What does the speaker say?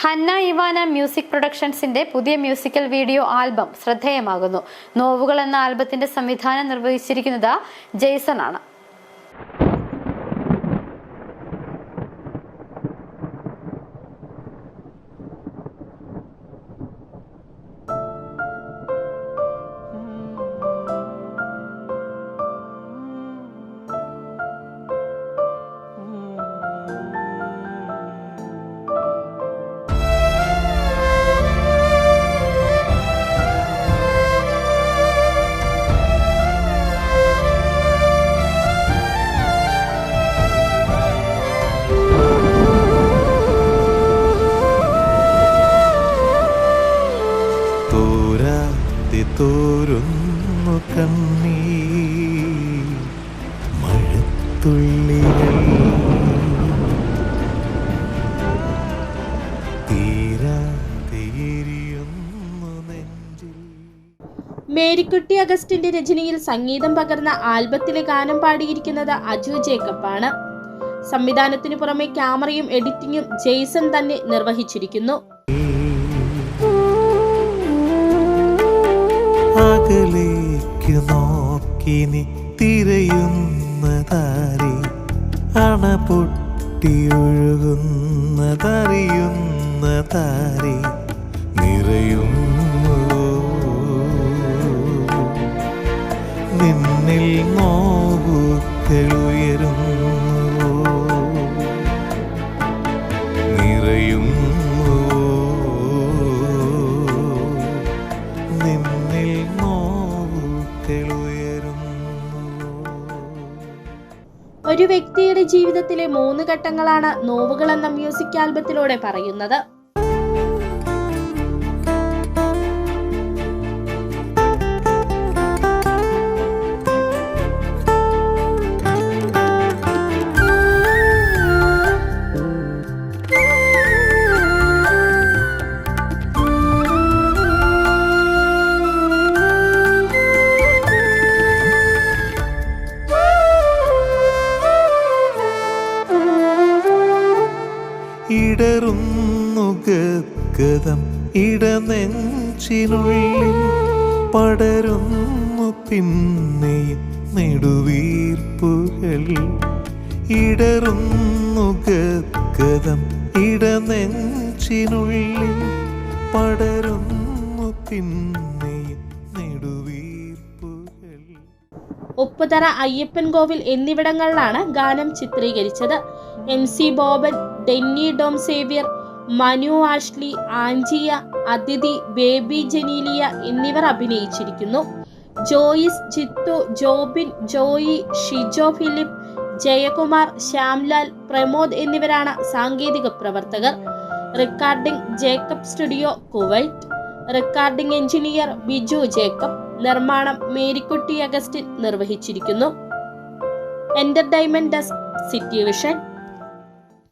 Hannah Ivana music പ്രൊഡക്ഷൻസിന്റെ പുതിയ musical video album ശ്രദ്ധേയമാകുന്നു. നോവുകൾ എന്ന ആൽബത്തിന്റെ സംവിധാനം നിർവഹിച്ചിരിക്കുന്നത് ജെയ്സൺ ആണ്. തോരുന്നു കണ്ണീർ മഴത്തുള്ളികൾ തീരാതെരിയുന്നു നെഞ്ചിൽ. മേരിക്കുട്ടി അഗസ്റ്റിന്റെ രചനയിൽ സംഗീതം പകർന്ന ആൽബത്തിലെ ഗാനം പാടിയിരിക്കുന്നത് അജു ജേക്കബ് ആണ്. സംവിധാനത്തിനു പുറമെ ക്യാമറയും എഡിറ്റിംഗും ജെയ്സൺ തന്നെ നിർവഹിച്ചിരിക്കുന്നു. അകലേക്ക് നോക്കി നീ തിരയുന്നതാരി അണ പൊട്ടിയൊഴുകുന്നതറിയുന്നതാരി നിറയുന്നു നിന്നിൽ നോവുകളുയരുന്നു നിറയുന്നു ഒരു വ്യക്തിയുടെ ജീവിതത്തിലെ 3 ഘട്ടങ്ങളാണ് നോവുകൾ എന്ന മ്യൂസിക് ആൽബത്തിലൂടെ പറയുന്നത്. ഇടറുന്നു ഗദ്ഗതം ഇടനെഞ്ചിനുള്ളിൽ പടരുന്നു പിന്നെ നെടുവീർപ്പുകൾ ഇടറുന്നു ഗദ്ഗതം ഇടനെഞ്ചിനുള്ളിൽ പടരുന്നു പിന്നെ നെടുവീർപ്പുകൾ. ഉപ്പുതറ അയ്യപ്പൻ കോവിൽ എന്നിവിടങ്ങളിലാണ് ഗാനം ചിത്രീകരിച്ചത്. MC ബോബൻ, ഡെന്നി ഡോം സേവ്യർ, മനു ആഷ്ലി, ആഞ്ചിയ, അതിഥി, ബേബി ജനീലിയ എന്നിവർ അഭിനയിച്ചിരിക്കുന്നു. ജോയിസ്, ജിത്തു, ജോബിൻ, ജോയി, ഷിജോ ഫിലിപ്പ്, ജയകുമാർ, ശ്യാംലാൽ, പ്രമോദ് എന്നിവരാണ് സാങ്കേതിക പ്രവർത്തകർ. Recording Jacob studio, Kuwait. Recording engineer Biju Jacob. നിർമ്മാണം മേരിക്കുട്ടി അഗസ്റ്റിൻ നിർവഹിച്ചിരിക്കുന്നു. Entertainment desk, city vision.